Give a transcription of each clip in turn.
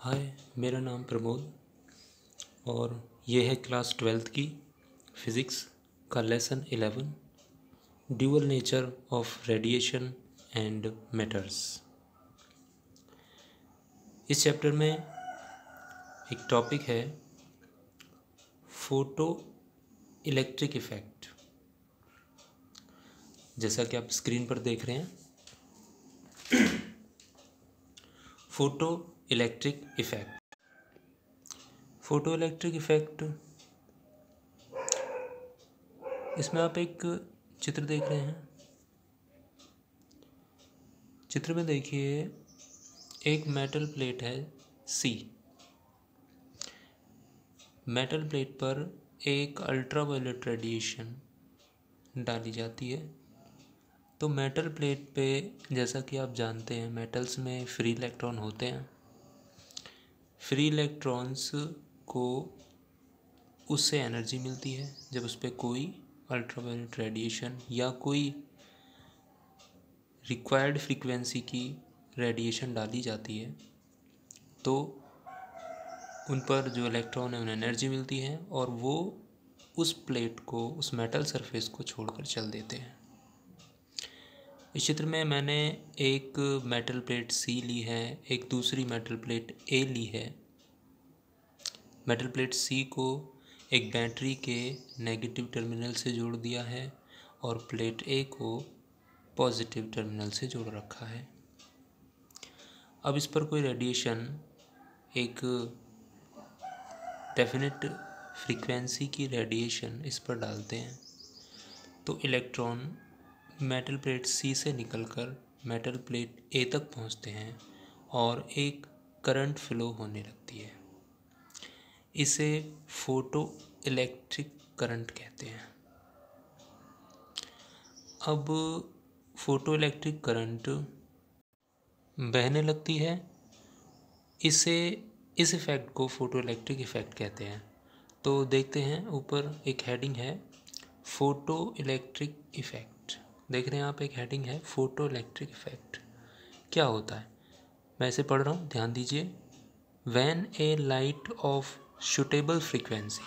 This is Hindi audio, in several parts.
हाय, मेरा नाम प्रमोद और ये है क्लास 12th की फ़िज़िक्स का lesson 11 dual nature of radiation and matters. इस चैप्टर में एक टॉपिक है फोटो इलेक्ट्रिक इफ़ेक्ट। जैसा कि आप स्क्रीन पर देख रहे हैं, photo electric effect. Photo electric effect, इसमें आप एक चित्र देख रहे हैं। चित्र में देखिए, एक मेटल प्लेट है सी। मेटल प्लेट पर एक अल्ट्रावायलेट रेडिएशन डाली जाती है। तो मेटल प्लेट पे, जैसा कि आप जानते हैं, मेटल्स में फ्री इलेक्ट्रॉन होते हैं। फ्री इलेक्ट्रॉन्स को उससे एनर्जी मिलती है जब उस पर कोई अल्ट्रावायलेट रेडिएशन या कोई रिक्वायर्ड फ्रीक्वेंसी की रेडिएशन डाली जाती है। तो उन पर जो इलेक्ट्रॉन है उन्हें एनर्जी मिलती है और वो उस प्लेट को, उस मेटल सरफेस को छोड़कर चल देते हैं। इस चित्र में मैंने एक मेटल प्लेट सी ली है, एक दूसरी मेटल प्लेट ए ली है। मेटल प्लेट सी को एक बैटरी के नेगेटिव टर्मिनल से जोड़ दिया है और प्लेट ए को पॉजिटिव टर्मिनल से जोड़ रखा है। अब इस पर कोई रेडिएशन एक डेफिनेट फ्रीक्वेंसी की रेडिएशन इस पर डालते हैं तो इलेक्ट्रॉन मेटल प्लेट सी से निकलकर मेटल प्लेट ए तक पहुंचते हैं और एक करंट फ्लो होने लगती है। इसे फोटो इलेक्ट्रिक करंट कहते हैं। अब फोटो इलेक्ट्रिक करंट बहने लगती है, इस इफ़ेक्ट को फोटो इलेक्ट्रिक इफ़ेक्ट कहते हैं। तो देखते हैं, ऊपर एक हेडिंग है फोटो इलेक्ट्रिक इफ़ेक्ट। देख रहे हैं आप, एक हेडिंग है फोटो इलेक्ट्रिक इफ़ेक्ट। क्या होता है, मैं इसे पढ़ रहा हूँ, ध्यान दीजिए। When A light of suitable frequency,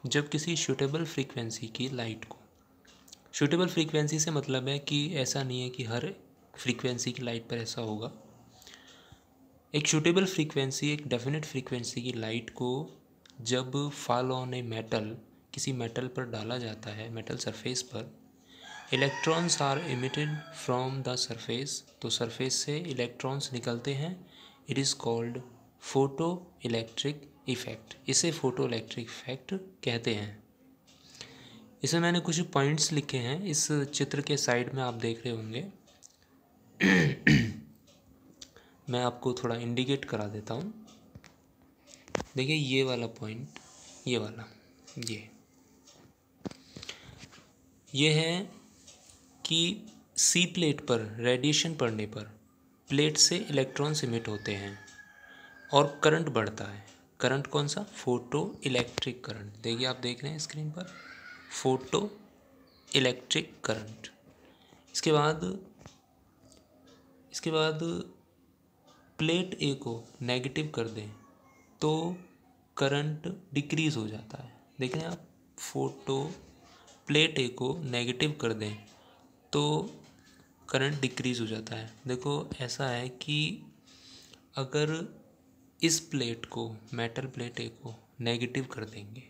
जब किसी सूटेबल फ्रीक्वेंसी की लाइट को, सूटेबल फ्रीक्वेंसी से मतलब है कि ऐसा नहीं है कि हर फ्रीक्वेंसी की लाइट पर ऐसा होगा। एक सूटेबल फ्रीक्वेंसी, एक डेफिनेट फ्रीक्वेंसी की लाइट को जब फॉल ऑन ए मेटल, किसी मेटल पर डाला जाता है, मेटल सरफेस पर, electrons are emitted from the surface, तो सरफेस से इलेक्ट्रॉन्स निकलते हैं। It is called photo electric effect. इसे फोटो इलेक्ट्रिक इफ़ेक्ट कहते हैं। इसमें मैंने कुछ पॉइंट्स लिखे हैं, इस चित्र के साइड में आप देख रहे होंगे। मैं आपको थोड़ा इंडिकेट करा देता हूँ। देखिए, ये वाला पॉइंट, ये वाला, ये है कि सी प्लेट पर रेडिएशन पड़ने पर प्लेट से इलेक्ट्रॉन्स इमिट होते हैं और करंट बढ़ता है। करंट कौन सा? Photo electric current. देखिए, आप देख रहे हैं स्क्रीन पर, फोटो इलेक्ट्रिक करंट। इसके बाद प्लेट ए को नेगेटिव कर दें तो करंट डिक्रीज़ हो जाता है। देख रहे हैं आप, फोटो प्लेट ए को नेगेटिव कर दें तो करंट डिक्रीज़ हो जाता है। देखो, ऐसा है कि अगर इस प्लेट को, मेटल प्लेट ए को नेगेटिव कर देंगे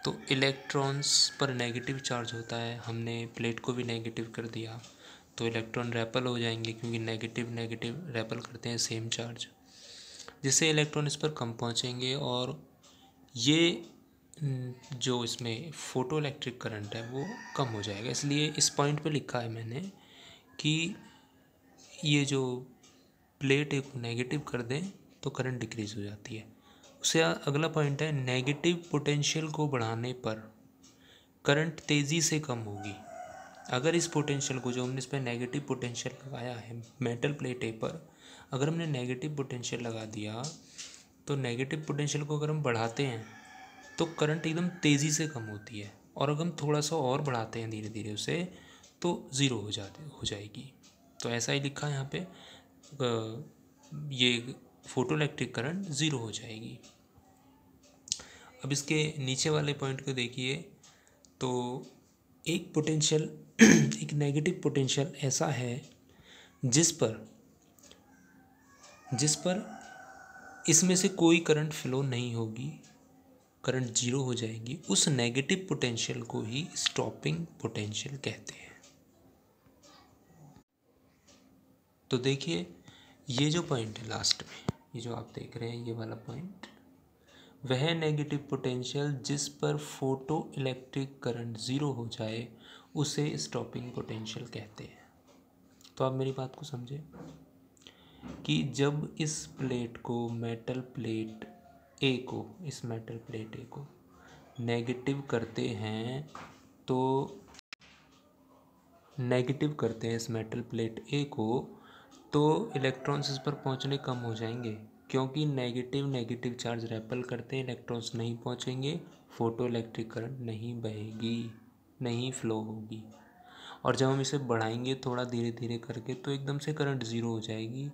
तो इलेक्ट्रॉन्स पर नेगेटिव चार्ज होता है। हमने प्लेट को भी नेगेटिव कर दिया तो इलेक्ट्रॉन रेपल हो जाएंगे, क्योंकि नेगेटिव नेगेटिव रेपल करते हैं सेम चार्ज, जिससे इलेक्ट्रॉन इस पर कम पहुंचेंगे और ये जो इसमें फोटो इलेक्ट्रिक करंट है वो कम हो जाएगा। इसलिए इस पॉइंट पे लिखा है मैंने कि ये जो प्लेट एक नेगेटिव कर दें तो करंट डिक्रीज़ हो जाती है। उससे अगला पॉइंट है, नेगेटिव पोटेंशियल को बढ़ाने पर करंट तेज़ी से कम होगी। अगर इस पोटेंशियल को, जो हमने इस पर नेगेटिव पोटेंशियल लगाया है मेटल प्लेट ए पर, अगर हमने नेगेटिव पोटेंशियल लगा दिया तो नेगेटिव पोटेंशियल को अगर हम बढ़ाते हैं तो करंट एकदम तेज़ी से कम होती है, और अगर हम थोड़ा सा और बढ़ाते हैं धीरे धीरे उसे तो ज़ीरो हो जाएगी। तो ऐसा ही लिखा है यहाँ पे। ये फोटोइलेक्ट्रिक करंट ज़ीरो हो जाएगी। अब इसके नीचे वाले पॉइंट को देखिए तो एक पोटेंशियल एक नेगेटिव पोटेंशियल ऐसा है जिस पर इसमें से कोई करंट फ्लो नहीं होगी, करंट जीरो हो जाएगी। उस नेगेटिव पोटेंशियल को ही स्टॉपिंग पोटेंशियल कहते हैं। तो देखिए ये जो पॉइंट है लास्ट में, ये जो आप देख रहे हैं ये वाला पॉइंट, वह नेगेटिव पोटेंशियल जिस पर फोटो इलेक्ट्रिक करंट ज़ीरो हो जाए उसे स्टॉपिंग पोटेंशियल कहते हैं। तो आप मेरी बात को समझे कि जब इस प्लेट को, मेटल प्लेट ए को, इस मेटल प्लेट ए को नेगेटिव करते हैं तो नेगेटिव करते हैं इस मेटल प्लेट ए को, तो इलेक्ट्रॉन्स इस पर पहुंचने कम हो जाएंगे, क्योंकि नेगेटिव चार्ज रेपल करते हैं, इलेक्ट्रॉन्स नहीं पहुंचेंगे, फोटो इलेक्ट्रिक करंट नहीं बहेगी, नहीं फ्लो होगी। और जब हम इसे बढ़ाएंगे थोड़ा धीरे धीरे करके तो एकदम से करंट ज़ीरो हो जाएगी।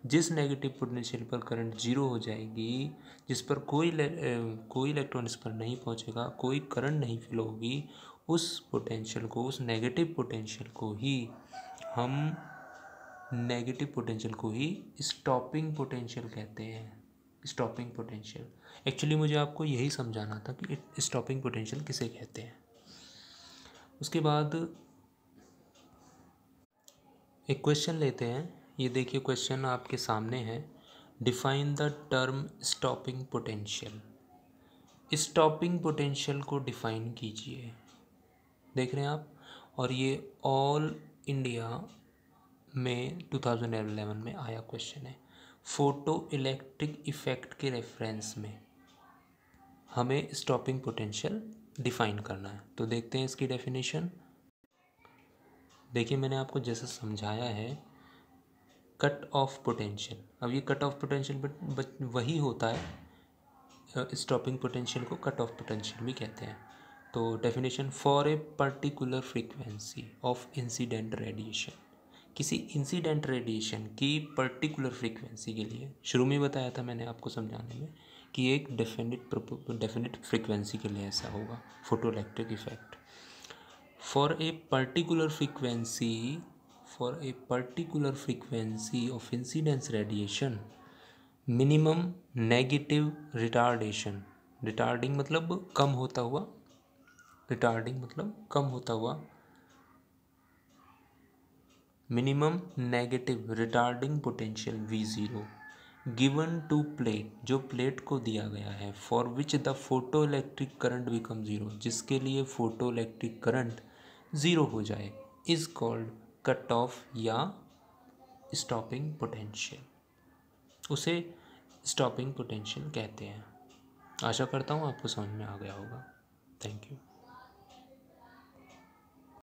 जिस नेगेटिव पोटेंशियल पर करंट ज़ीरो हो जाएगी, जिस पर कोई इलेक्ट्रॉन इस पर नहीं पहुंचेगा, कोई करंट नहीं फ्लो होगी, उस पोटेंशियल को, उस नेगेटिव पोटेंशियल को ही स्टॉपिंग पोटेंशियल कहते हैं। स्टॉपिंग पोटेंशियल, एक्चुअली मुझे आपको यही समझाना था कि स्टॉपिंग पोटेंशियल किसे कहते हैं। उसके बाद एक क्वेश्चन लेते हैं। ये देखिए क्वेश्चन आपके सामने है, define the term stopping potential. Stopping potential को डिफाइन कीजिए। देख रहे हैं आप, और ये ऑल इंडिया में 2011 में आया क्वेश्चन है। फोटो इलेक्ट्रिक इफेक्ट के रेफरेंस में हमें स्टॉपिंग पोटेंशियल डिफाइन करना है। तो देखते हैं इसकी डेफिनेशन। देखिए मैंने आपको जैसे समझाया है, कट ऑफ पोटेंशियल। अब ये कट ऑफ पोटेंशियल वही होता है, स्टॉपिंग पोटेंशियल को कट ऑफ पोटेंशियल भी कहते हैं। तो definition, for a particular frequency of incident radiation, किसी इंसिडेंट रेडिएशन की पर्टिकुलर फ्रीक्वेंसी के लिए, शुरू में बताया था मैंने आपको समझाने में कि एक डेफिनेट फ्रीक्वेंसी के लिए ऐसा होगा photo electric effect. For a particular frequency of incidence radiation, minimum negative retardation, retarding मतलब कम होता हुआ, minimum negative retarding potential V0 given to plate, जो प्लेट को दिया गया है, for which the photo electric current become zero, जिसके लिए फोटो इलेक्ट्रिक करंट ज़ीरो हो जाए, इज कॉल्ड कट ऑफ या स्टॉपिंग पोटेंशियल। उसे स्टॉपिंग पोटेंशियल कहते हैं। आशा करता हूँ आपको समझ में आ गया होगा। Thank you.